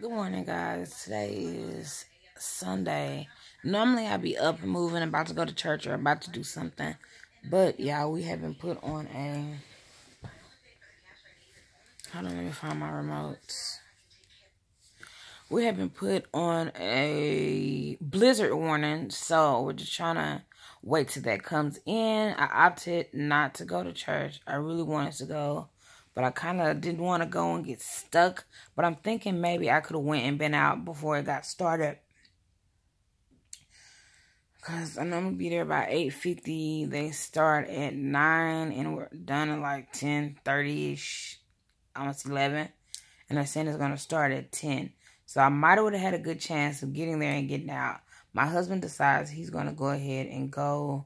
Good morning, guys. Today is Sunday. Normally, I'd be up and moving, about to go to church or about to do something. But, y'all, we have been put on a... Hold on, let me find my remotes. We have been put on a blizzard warning, so we're just trying to wait till that comes in. I opted not to go to church. I really wanted to go, but I kind of didn't want to go and get stuck. But I'm thinking maybe I could have went and been out before it got started. Because I know I'm going to be there by 8:50. They start at 9 and we're done at like 10:30-ish, almost 11. And they're saying it's going to start at 10. So I might have had a good chance of getting there and getting out. My husband decides he's going to go ahead and go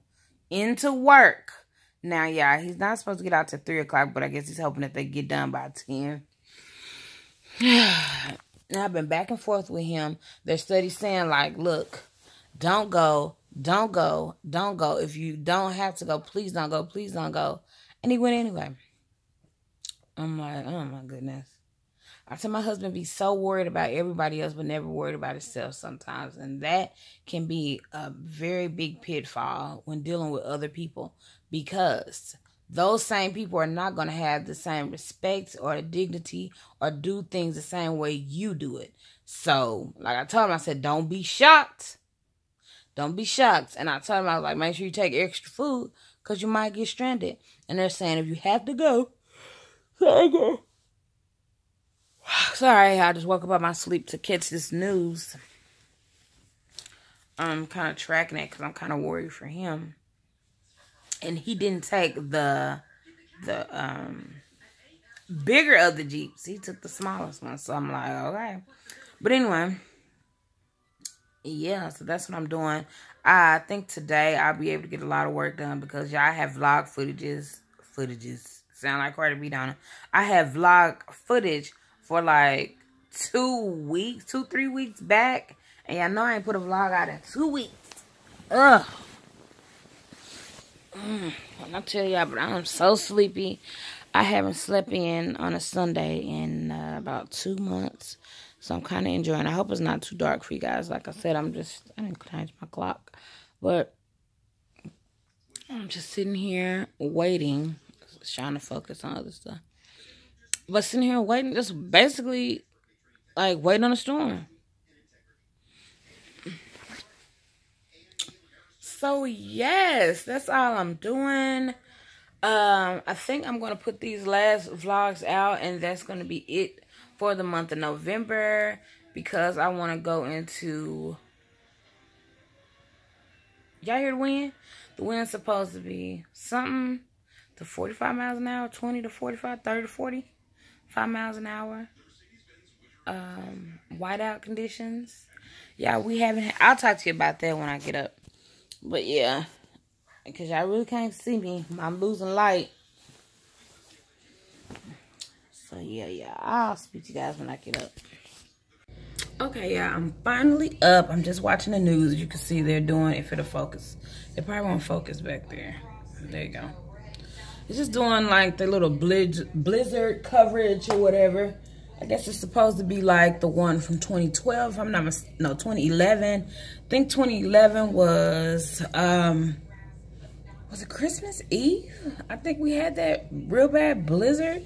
into work. Now, yeah, he's not supposed to get out till 3 o'clock, but I guess he's hoping that they get done by 10. Now, I've been back and forth with him. Their study's saying, like, look, don't go, don't go, don't go. If you don't have to go, please don't go, please don't go. And he went anyway. I'm like, oh, my goodness. I tell my husband be so worried about everybody else, but never worried about himself sometimes. And that can be a very big pitfall when dealing with other people, because those same people are not going to have the same respect or dignity or do things the same way you do it. So, like I told him, I said, don't be shocked. Don't be shocked. And I told him, I was like, make sure you take extra food because you might get stranded. And they're saying, if you have to go, so go. Sorry, I just woke up out of my sleep to catch this news. I'm kind of tracking it because I'm kind of worried for him. And he didn't take the bigger of the Jeeps. He took the smallest one. So I'm like, okay. But anyway, yeah, so that's what I'm doing. I think today I'll be able to get a lot of work done because y'all have vlog footages. Sound like Cardi B, don't it? I have vlog footage for like 3 weeks back. And y'all know I ain't put a vlog out in 2 weeks. Ugh. I'll tell y'all, but I'm so sleepy. I haven't slept in on a Sunday in about 2 months. So I'm kind of enjoying it. I hope it's not too dark for you guys. Like I said, I didn't change my clock. But I'm just sitting here waiting. Just trying to focus on other stuff. But sitting here waiting, just basically like waiting on a storm. So yes, that's all I'm doing. I think I'm going to put these last vlogs out, and that's going to be it for the month of November, because I want to go into... Y'all hear the wind? The wind's supposed to be something to 45 miles an hour, 20 to 45, 30 to 40. 5 miles an hour. Whiteout conditions. Yeah, we haven't... I'll talk to you about that when I get up. But yeah, because y'all really can't see me. I'm losing light. So yeah, I'll speak to you guys when I get up. Okay, yeah, I'm finally up. I'm just watching the news. You can see they're doing it for the focus. They probably won't focus back there. There you go. It's just doing like the little blizzard coverage or whatever. I guess it's supposed to be like the one from 2012. I'm not, no, 2011. I think 2011 was it Christmas Eve? I think we had that real bad blizzard.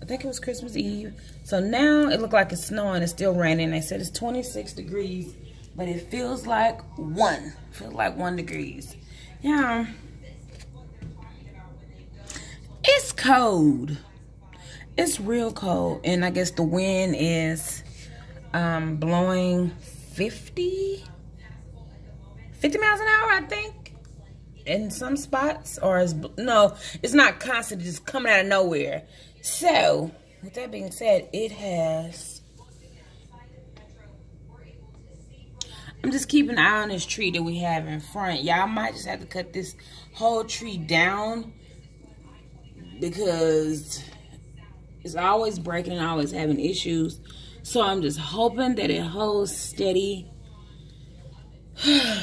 I think it was Christmas Eve. So now it looked like it's snowing. It's still raining. They said it's 26 degrees, but it feels like 1. Feels like 1 degrees. Yeah. It's cold. It's real cold. And I guess the wind is blowing 50 miles an hour, I think, in some spots. Or no, it's not constant, it's just coming out of nowhere. So with that being said, it has... I'm just keeping an eye on this tree that we have in front. Y'all might just have to cut this whole tree down, because it's always breaking and always having issues. So I'm just hoping that it holds steady.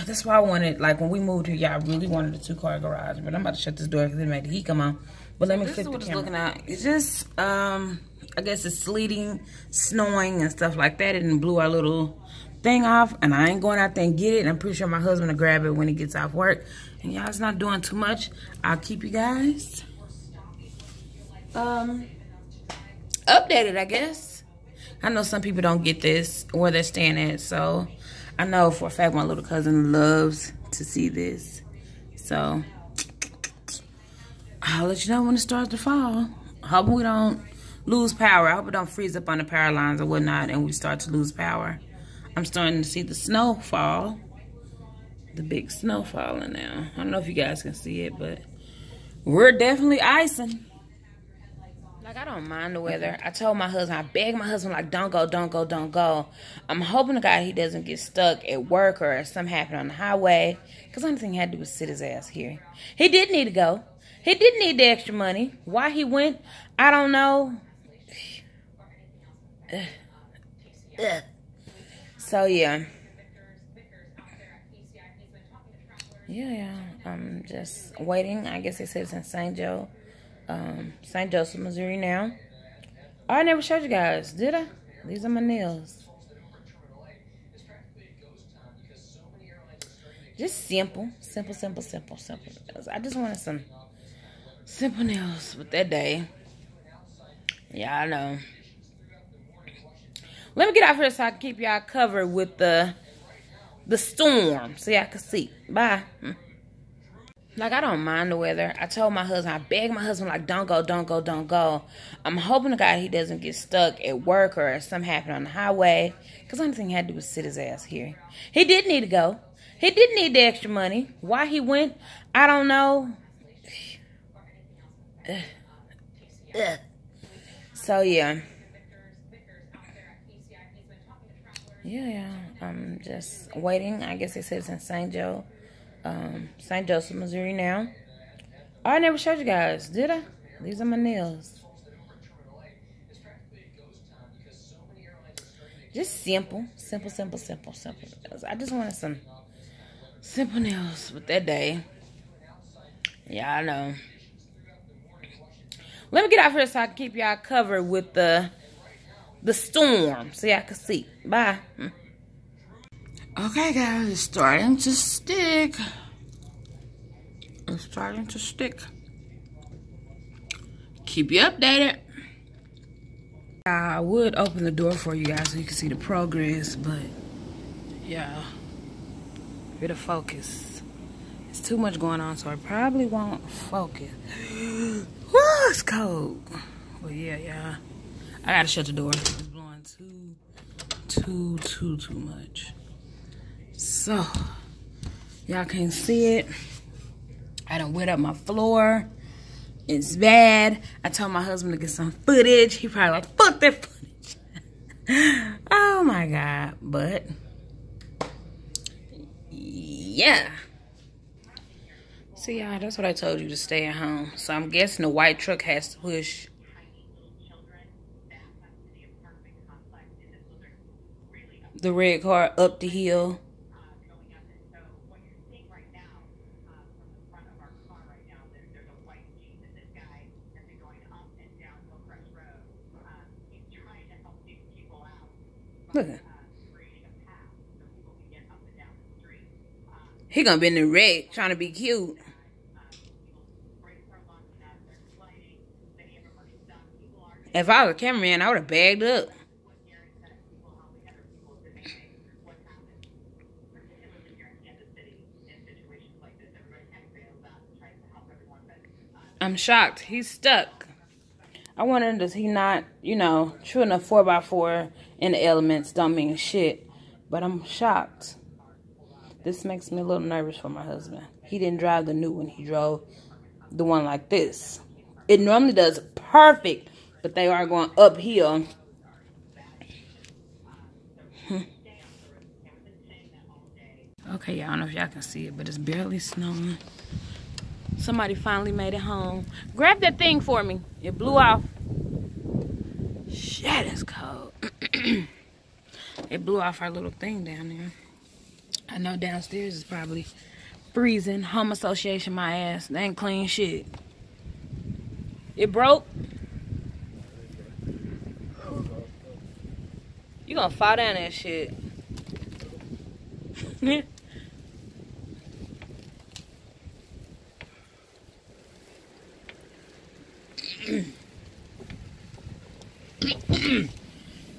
That's why I wanted, like when we moved here, y'all really wanted a 2-car garage. But I'm about to shut this door because it made the heat come on. But let me flip the camera. This is what it's looking at. It's just I guess it's sleeting, snowing, and stuff like that. And blew our little thing off. And I ain't going out there and get it. And I'm pretty sure my husband will grab it when he gets off work. And y'all, it's not doing too much. I'll keep you guys updated, I guess. I know some people don't get this where they're staying at. So I know for a fact my little cousin loves to see this. So I'll let you know when it starts to fall. I hope we don't lose power. I hope it don't freeze up on the power lines or whatnot and we start to lose power. I'm starting to see the snow fall. The big snow falling now. I don't know if you guys can see it, but we're definitely icing. Like, I don't mind the weather. I told my husband, I begged my husband, like, don't go, don't go, don't go. I'm hoping to God he doesn't get stuck at work or something happen on the highway. Because the only thing he had to do was sit his ass here. He did need to go. He did need the extra money. Why he went, I don't know. So, yeah. Yeah, I'm just waiting. I guess it says in St. Joseph, Missouri now. Oh, I never showed you guys, did I? These are my nails. Just simple. I just wanted some simple nails with that day. Yeah, I know. Let me get out here so I can keep y'all covered with the storm so y'all can see. Bye. Like, I don't mind the weather. I told my husband, I begged my husband, like, don't go, don't go, don't go. I'm hoping to God he doesn't get stuck at work or something happen on the highway. Because the only thing he had to do was sit his ass here. He did need to go. He did need the extra money. Why he went, I don't know. So, yeah. Yeah, I'm just waiting. I guess it says in St. Joseph, Missouri now. Oh, I never showed you guys, did I? These are my nails. Just simple. I just wanted some simple nails with that day. Yeah, I know. Let me get out here so I can keep y'all covered with the storm so y'all can see. Bye. Okay, guys, it's starting to stick. It's starting to stick. Keep you updated. I would open the door for you guys so you can see the progress, but yeah, it'll focus. It's too much going on, so I probably won't focus. Woo, it's cold. But yeah, I gotta shut the door. It's blowing too much. So, y'all can't see it. I done wet up my floor. It's bad. I told my husband to get some footage. He probably like, fuck that footage. Oh my God. But, yeah. See, y'all, that's what I told you to stay at home. So I'm guessing the white truck has to push the red car up the hill. Look. He gonna be in the red trying to be cute. If I was a cameraman, I would have bagged up. I'm shocked. He's stuck. I wonder, does he not, true enough, 4x4 in the elements don't mean shit. But I'm shocked. This makes me a little nervous for my husband. He didn't drive the new one. He drove the one like this. It normally does perfect, but they are going uphill. Okay, I don't know if y'all can see it, but it's barely snowing. Somebody finally made it home. Grab that thing for me. It blew off. Shit, it's cold. It blew off our little thing down there. I know downstairs is probably freezing. Home association my ass. They ain't clean shit. It broke. You gonna fall down that shit.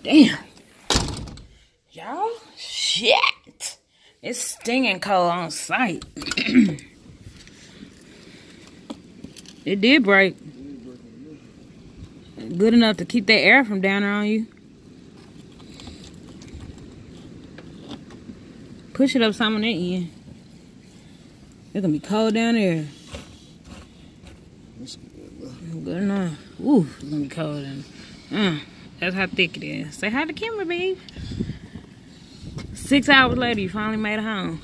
Damn. Y'all, shit. It's stinging cold on sight. It did break. Good enough to keep that air from down there on you. Push it up some on that end. It's gonna be cold down there. Good enough. Ooh, it's gonna be cold down there. That's how thick it is. Say hi to Kimber, babe. 6 hours later, you finally made it home.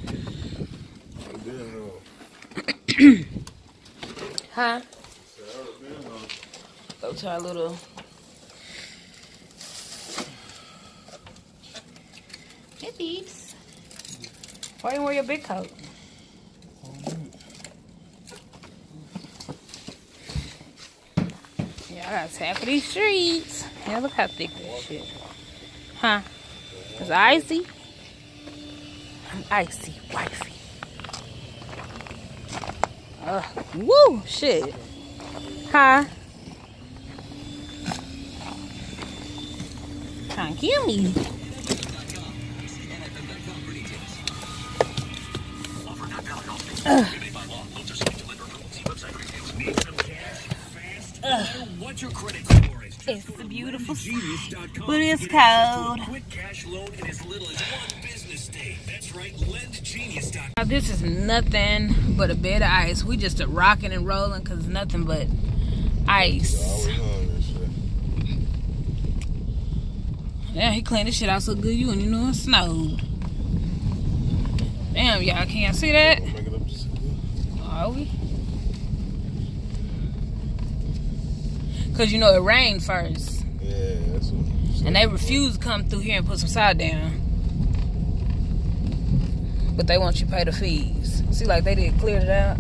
Huh? Go to our little... Hey, beeps. Why you wear your big coat? Yeah, I got tap for these streets. Yeah, look how thick that shit. Huh? It's icy? I'm icy, wifey. Woo, shit. Huh? Trying to kill me. It's the beautiful, but it's cold. Now, this is nothing but a bed of ice. We just are rocking and rolling because it's nothing but ice. Yeah, he cleaned this shit out so good, you wouldn't even know it snowed. Damn, y'all can't see that? Are we? Because you know it rained first. Yeah, that's what. And they refused to come through here and put some sod down. But they want you to pay the fees. See, like they did clear it out.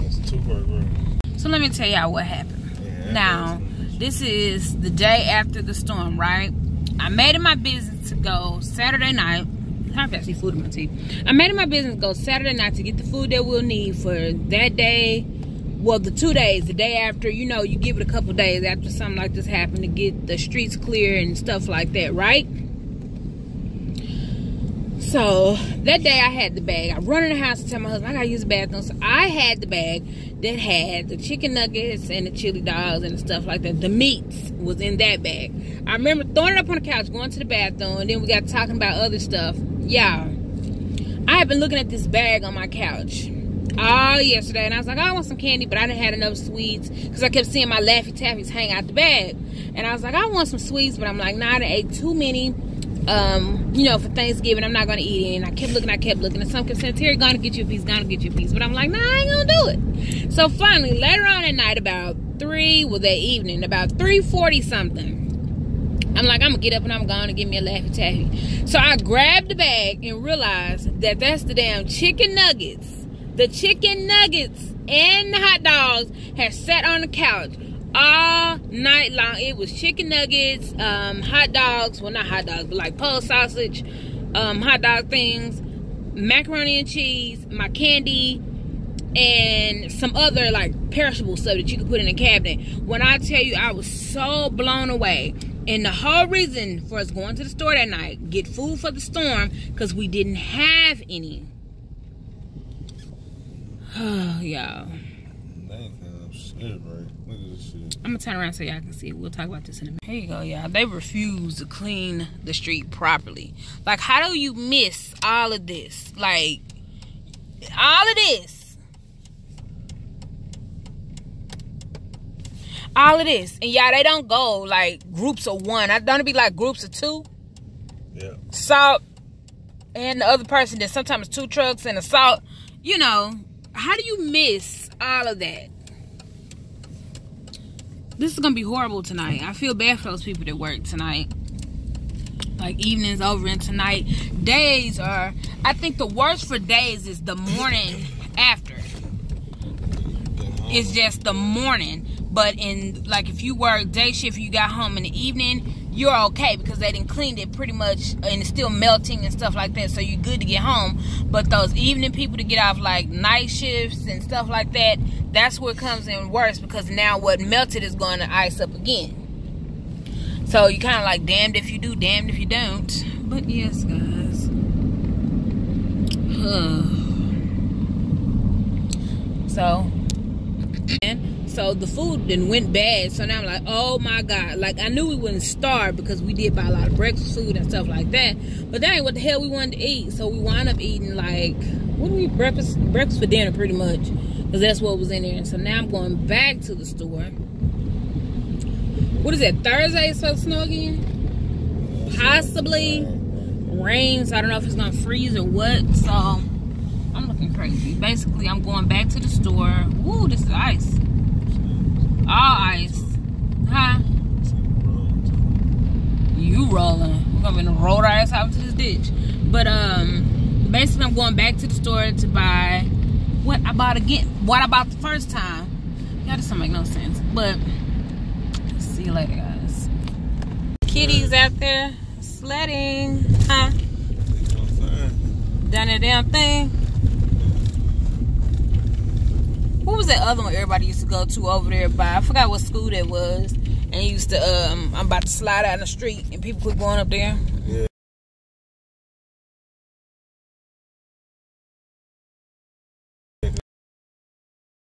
That's a two-part room. So let me tell y'all what happened. Yeah, now, this is the day after the storm, right? I made it my business to go Saturday night. I have to see food in my teeth. I made it my business to go Saturday night to get the food that we'll need for that day. Well, the 2 days, the day after, you know, you give it a couple days after something like this happened to get the streets clear and stuff like that, right? So, that day I had the bag. I run in the house and tell my husband, I gotta use the bathroom. So, I had the bag that had the chicken nuggets and the chili dogs and stuff like that. The meats was in that bag. I remember throwing it up on the couch, going to the bathroom, and then we got talking about other stuff. Y'all, I had been looking at this bag on my couch all yesterday, and I was like, oh, I want some candy, but I didn't have enough sweets because I kept seeing my Laffy Taffies hang out the bag, and I was like, I want some sweets, but I'm like, nah, I done ate too many, you know, for Thanksgiving. I'm not gonna eat any. And I kept looking, and some kept saying, Terry, gonna get you a piece, but I'm like, nah, I ain't gonna do it. So finally, later on at night, about 3:40 something, I'm like, I'm gonna get up and I'm going to get me a Laffy Taffy. So I grabbed the bag and realized that that's the damn chicken nuggets. The chicken nuggets and the hot dogs had sat on the couch all night long. It was chicken nuggets, hot dogs, well, not hot dogs, but like pole sausage, hot dog things, macaroni and cheese, my candy, and some other like perishable stuff that you could put in a cabinet. When I tell you, I was so blown away. And the whole reason for us going to the store that night, get food for the storm, because we didn't have any. Oh, y'all. I'm gonna turn around so y'all can see it. We'll talk about this in a minute. Here you go, y'all. They refuse to clean the street properly. Like, how do you miss all of this? Like, all of this. All of this. And y'all, they don't go like groups of one. Don't it be like groups of two? Yeah. Salt and the other person, then sometimes 2 trucks and a salt. You know, how do you miss all of that? This is gonna be horrible tonight. I feel bad for those people that work tonight. Like, evenings over and tonight. Days are, I think the worst for days is the morning after. It's just the morning. But in like if you work day shift, you got home in the evening, you're okay because they didn't clean it pretty much, and it's still melting and stuff like that, so you're good to get home. But those evening people to get off like night shifts and stuff like that, that's where it comes in worse, because now what melted is going to ice up again. So you kind of like damned if you do, damned if you don't. But yes, guys. So the food then went bad. So now I'm like, oh my God. Like, I knew we wouldn't starve because we did buy a lot of breakfast food and stuff like that. But that ain't what the hell we wanted to eat. So we wound up eating like, what do we eat? Breakfast for dinner pretty much. Because that's what was in there. And so now I'm going back to the store. What is it? Thursday it's supposed to snow again? Possibly. Rain. So I don't know if it's going to freeze or what. So I'm looking crazy. Basically, I'm going back to the store. Woo, this is ice. All ice. Huh? You rolling. We're going to roll our ass out into this ditch. But basically, I'm going back to the store to buy what I bought again. What I bought the first time. Yeah, this don't make no sense. But see you later, guys. Kitties out there sledding. Huh? Done a damn thing. What was that other one everybody used to go to over there by? I forgot what school that was. And used to, I'm about to slide out in the street and people quit going up there.